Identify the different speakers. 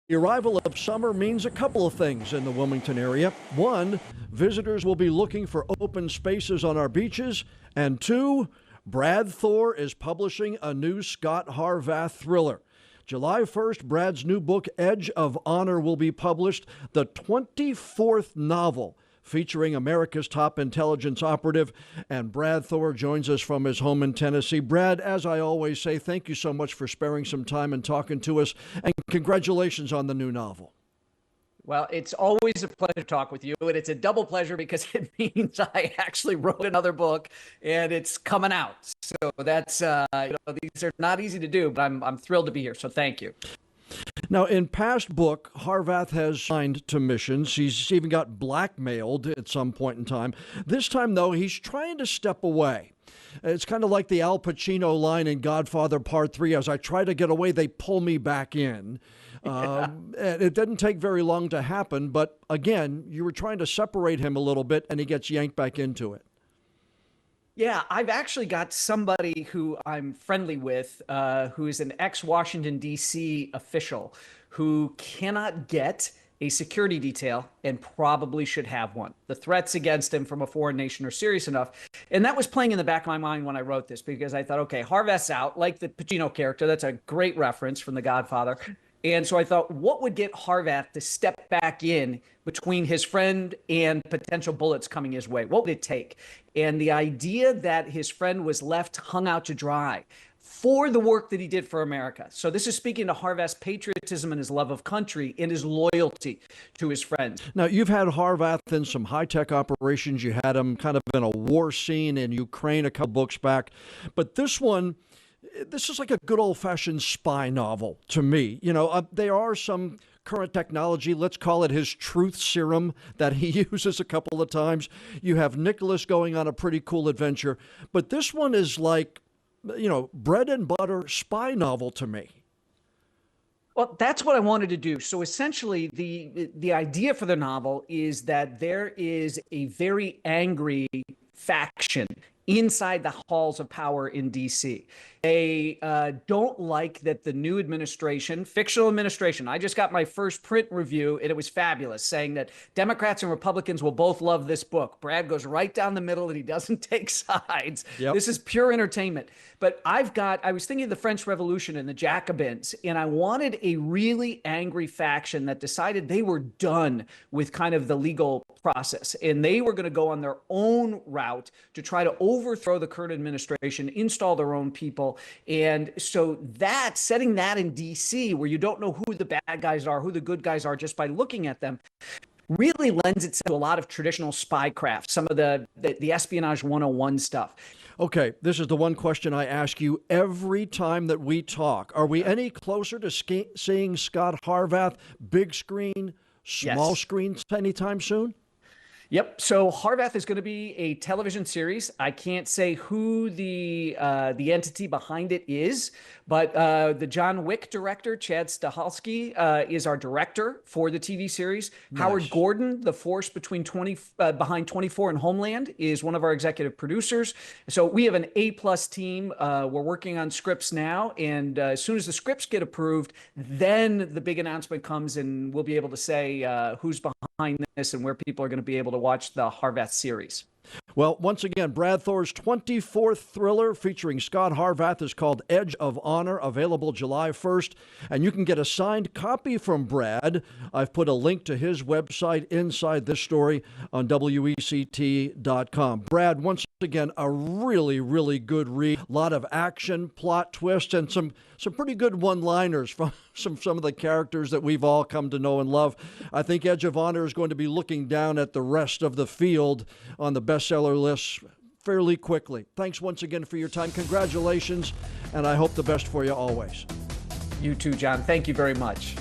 Speaker 1: The arrival of summer means a couple of things in the Wilmington area. One, visitors will be looking for open spaces on our beaches. And two, Brad Thor is publishing a new Scot Harvath thriller. July 1st, Brad's new book, Edge of Honor, will be published, the 24th novel featuring America's top intelligence operative. And Brad Thor joins us from his home in Tennessee. Brad, as I always say, thank you so much for sparing some time and talking to us. And congratulations on the new novel.
Speaker 2: Well, it's always a pleasure to talk with you, and it's a double pleasure because it means I actually wrote another book, and it's coming out. So that's these are not easy to do, but I'm thrilled to be here. So thank you.
Speaker 1: Now, in past book, Harvath has signed to missions. He's even got blackmailed at some point in time. This time, though, he's trying to step away. It's kind of like the Al Pacino line in Godfather Part 3. As I try to get away, they pull me back in. It didn't take very long to happen, but again, you were trying to separate him a little bit, and he gets yanked back into it.
Speaker 2: Yeah, I've actually got somebody who I'm friendly with, who is an ex-Washington, D.C. official who cannot get a security detail and probably should have one. The threats against him from a foreign nation are serious enough. And that was playing in the back of my mind when I wrote this, because I thought, okay, Harvath's out, like the Pacino character. That's a great reference from The Godfather. And so I thought, what would get Harvath to step back in between his friend and potential bullets coming his way? What would it take? And the idea that his friend was left hung out to dry for the work that he did for America. So this is speaking to Harvath's patriotism and his love of country and his loyalty to his friends.
Speaker 1: Now, you've had Harvath in some high-tech operations. You had him kind of in a war scene in Ukraine a couple books back. But this one, this is like a good old-fashioned spy novel to me. You know, there are some current technology, let's call it his truth serum that he uses a couple of times. You have Nicholas going on a pretty cool adventure. But this one is like, you know, bread and butter spy novel to me.
Speaker 2: Well, that's what I wanted to do. So essentially, the idea for the novel is that there is a very angry faction inside the halls of power in D.C. They don't like that the new administration, fictional administration, I just got my first print review and it was fabulous, saying that Democrats and Republicans will both love this book. Brad goes right down the middle and he doesn't take sides. Yep. This is pure entertainment. But I was thinking of the French Revolution and the Jacobins, and I wanted a really angry faction that decided they were done with kind of the legal process, and they were going to go on their own route to try to overthrow the current administration, install their own people. And so that, setting that in DC, where you don't know who the bad guys are, who the good guys are just by looking at them, really lends itself to a lot of traditional spycraft, some of the espionage 101 stuff.
Speaker 1: Okay, this is the one question I ask you every time that we talk. Are we any closer to seeing Scot Harvath big screen, small screen anytime soon?
Speaker 2: Yep. So Harvath is going to be a television series. I can't say who the entity behind it is, but the John Wick director, Chad Stahelski, is our director for the TV series. Nice. Howard Gordon, the force behind 24 and Homeland, is one of our executive producers. So we have an A+ team. We're working on scripts now, and as soon as the scripts get approved, then the big announcement comes, and we'll be able to say who's behind this and where people are going to be able to watch the Harvath series.
Speaker 1: Well, once again, Brad Thor's 24th thriller featuring Scot Harvath is called Edge of Honor, available July 1st. And you can get a signed copy from Brad. I've put a link to his website inside this story on WECT.com. Brad, once again, a really, really good read. A lot of action, plot twists, and some pretty good one-liners from some of the characters that we've all come to know and love. I think Edge of Honor is going to be looking down at the rest of the field on the bestseller list fairly quickly. Thanks once again for your time. Congratulations, and I hope the best for you always.
Speaker 2: You too, John. Thank you very much.